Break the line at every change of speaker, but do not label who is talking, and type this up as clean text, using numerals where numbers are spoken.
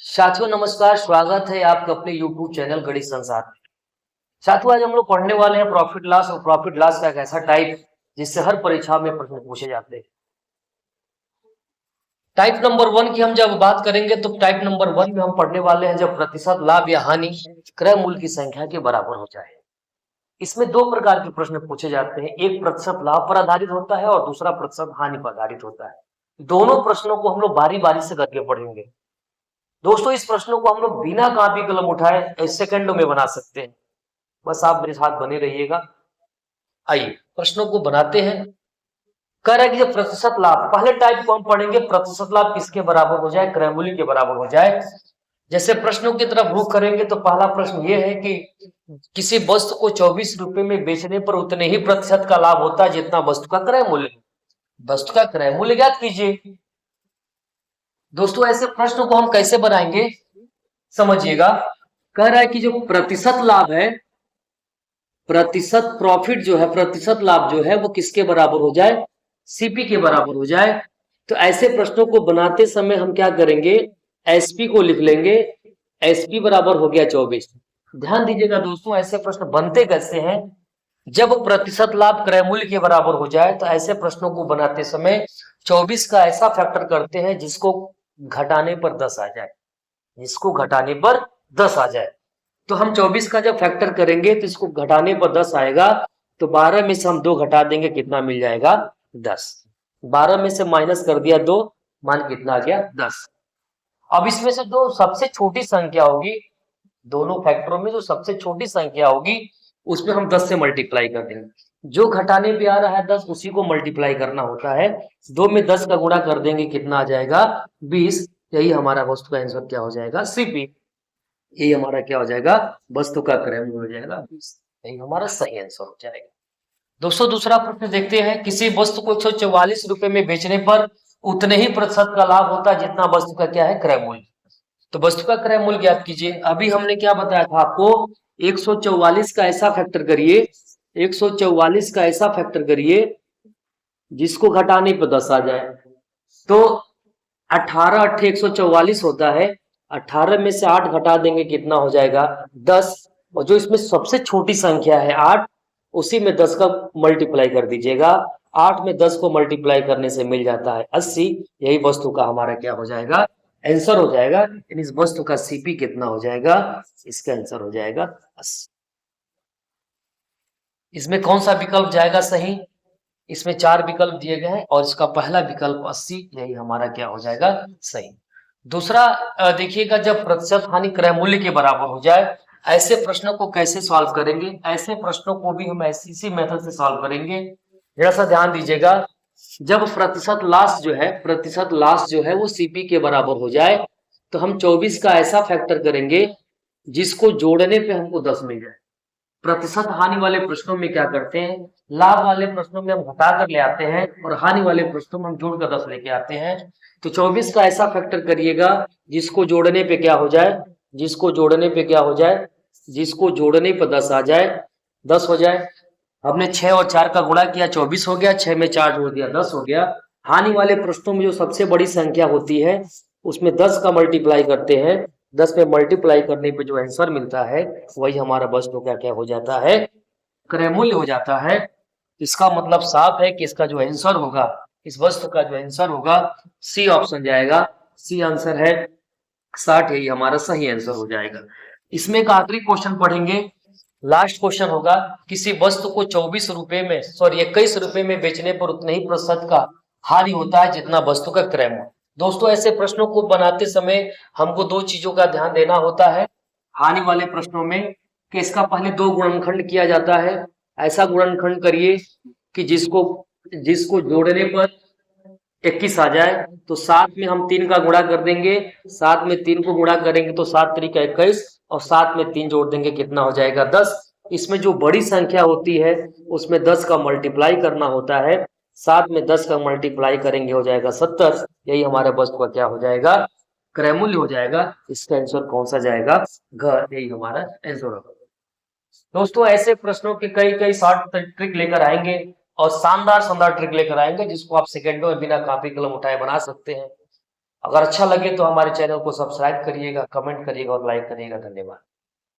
साथियों नमस्कार, स्वागत है आपका अपने YouTube चैनल गणित संसार में। साथियों आज हम लोग पढ़ने वाले हैं प्रॉफिट लॉस और प्रॉफिट लॉस का एक ऐसा टाइप जिससे हर परीक्षा में प्रश्न पूछे जाते हैं। टाइप नंबर 1 की हम जब बात करेंगे तो टाइप नंबर 1 में हम पढ़ने वाले हैं जब प्रतिशत लाभ या हानि क्रय मूल्य की संख्या के बराबर हो जाए। इसमें दो प्रकार के प्रश्न पूछे जाते हैं, एक प्रतिशत लाभ पर आधारित होता है और दूसरा प्रतिशत हानि पर आधारित होता है। दोनों प्रश्नों को हम लोग बारी बारी से करके पढ़ेंगे। दोस्तों इस प्रश्नों को हम लोग बिना कॉपी कलम उठाए सेकंडों में बना सकते हैं, बस आप मेरे साथ बने रहिएगा। आइए प्रश्नों को बनाते हैं। कह रहा है कि जब प्रतिशत लाभ, पहले टाइप को हम पढ़ेंगे प्रतिशत लाभ किसके बराबर हो जाए, क्रय मूल्य के बराबर हो जाए। जैसे प्रश्नों की तरफ रुख करेंगे तो पहला प्रश्न ये है कि किसी वस्तु को 24 रुपए में बेचने पर उतने ही प्रतिशत का लाभ होता है जितना वस्तु का क्रय मूल्य। वस्तु का क्रय मूल्य ज्ञात कीजिए। दोस्तों ऐसे प्रश्न को हम कैसे बनाएंगे समझिएगा। कह रहा है कि जो प्रतिशत लाभ है, प्रतिशत प्रॉफिट जो है, प्रतिशत लाभ जो है वो किसके बराबर हो जाए, सीपी के बराबर हो जाए। तो ऐसे प्रश्नों को बनाते समय हम क्या करेंगे, एसपी को लिख लेंगे। एसपी बराबर हो गया 24। ध्यान दीजिएगा दोस्तों, ऐसे प्रश्न बनते कैसे हैं, जब प्रतिशत लाभ क्रय मूल्य के बराबर हो जाए तो ऐसे प्रश्नों को बनाते समय 24 का ऐसा फैक्टर करते हैं जिसको घटाने पर 10 आ जाए, जिसको घटाने पर 10 आ जाए। तो हम 24 का जब फैक्टर करेंगे तो इसको घटाने पर 10 आएगा, तो 12 में से हम 2 घटा देंगे, कितना मिल जाएगा 10। 12 में से माइनस कर दिया 2, मान कितना आ गया 10। अब इसमें से जो सबसे छोटी संख्या होगी, दोनों फैक्टरों में जो सबसे छोटी संख्या होगी उसमें हम 10 से मल्टीप्लाई कर देंगे। जो घटाने पे आ रहा है 10 उसी को मल्टीप्लाई करना होता है। 2 में 10 का गुणा कर देंगे, कितना आ जाएगा 20। यही हमारा वस्तु का आंसर क्या हो जाएगा, सीपी। यही हमारा क्या हो जाएगा, वस्तु का क्रय मूल्य हो जाएगा 20। यही हमारा सही आंसर हो जाएगा। दोस्तों दूसरा प्रश्न देखते हैं। किसी वस्तु को 144 रुपए में बेचने पर उतने ही प्रतिशत का लाभ होता है जितना वस्तु का क्या है, क्रय मूल्य। तो वस्तु का क्रय मूल्य ज्ञात कीजिए। अभी हमने क्या बताया था आपको, 144 का ऐसा फैक्टर करिए, 144 का ऐसा फैक्टर करिए जिसको घटाने पर 10 आ जाए। तो 18 अट्ठे 144 होता है, 18 में से 8 घटा देंगे, कितना हो जाएगा 10। और जो इसमें सबसे छोटी संख्या है 8, उसी में 10 का मल्टीप्लाई कर दीजिएगा। 8 में 10 को मल्टीप्लाई करने से मिल जाता है 80। यही वस्तु का हमारा क्या हो जाएगा, आंसर हो जाएगा। इस वस्तु का सीपी कितना हो जाएगा, इसका आंसर हो जाएगा 80। इसमें कौन सा विकल्प जाएगा सही, इसमें 4 विकल्प दिए गए हैं और इसका पहला विकल्प 80, यही हमारा क्या हो जाएगा सही। दूसरा देखिएगा, जब प्रतिशत हानि क्रय मूल्य के बराबर हो जाए, ऐसे प्रश्नों को कैसे सॉल्व करेंगे। ऐसे प्रश्नों को भी हम इसी मेथड से सॉल्व करेंगे। जरा सा ध्यान दीजिएगा। जब प्रतिशत लास्ट जो है, प्रतिशत लास्ट जो है वो सीपी के बराबर हो जाए तो हम 24 का ऐसा फैक्टर करेंगे जिसको जोड़ने पे हमको 10 मिल जाए। प्रतिशत हानि वाले प्रश्नों में क्या करते हैं, लाभ वाले प्रश्नों में हम घटा कर ले आते हैं और हानि वाले प्रश्नों में हम जोड़कर 10 लेके आते हैं। तो 24 का ऐसा फैक्टर करिएगा जिसको जोड़ने पे क्या हो जाए, जिसको जोड़ने पे क्या हो जाए, जिसको जोड़ने पे 10 आ जाए, 10 हो जाए। हमने 6 और 4 का गुणा किया, 24 हो गया, 6 में 4 जोड़ दिया, 10 हो गया। हानि वाले प्रश्नों में जो सबसे बड़ी संख्या होती है उसमें 10 का मल्टीप्लाई करते हैं, 10 पे मल्टीप्लाई करने पे जो आंसर मिलता है वही हमारा वस्तु का क्या हो जाता है, क्रय मूल्य हो जाता है। इसका मतलब साफ है कि इसका जो आंसर होगा, इस वस्तु का जो आंसर होगा, सी ऑप्शन जाएगा। सी आंसर है 60, यही हमारा सही आंसर हो जाएगा। इसमें एक आखिरी क्वेश्चन पढ़ेंगे, लास्ट क्वेश्चन होगा। किसी वस्तु को 24 रुपए में, सॉरी 21 रुपए में बेचने पर उतने ही प्रतिशत का हानि होता है जितना वस्तु का क्रय मूल्य। दोस्तों ऐसे प्रश्नों को बनाते समय हमको दो चीजों का ध्यान देना होता है। हानि वाले प्रश्नों में कि इसका पहले 2 गुणनखंड किया जाता है। ऐसा गुणनखंड करिए कि जिसको जिसको जोड़ने पर 21 आ जाए। तो 7 में हम 3 का गुणा कर देंगे, 7 में 3 को गुणा करेंगे तो 7 3 21 और 7 में 3 जोड़ देंगे, कितना हो जाएगा 10। इसमें जो बड़ी संख्या होती है उसमें 10 का मल्टीप्लाई करना होता है। 7 में 10 का मल्टीप्लाई करेंगे हो जाएगा 70। यही हमारे वस्तु का क्या हो जाएगा, क्रय मूल्य हो जाएगा। इसका आंसर कौन सा जाएगा, घ। यही हमारा आंसर होगा। दोस्तों ऐसे प्रश्नों के कई कई शॉर्ट ट्रिक लेकर आएंगे और शानदार शानदार ट्रिक लेकर आएंगे जिसको आप सेकंडों में बिना कॉपी कलम उठाए बना सकते हैं। अगर अच्छा लगे तो हमारे चैनल को सब्सक्राइब करिएगा, कमेंट करिएगा और लाइक करिएगा। धन्यवाद।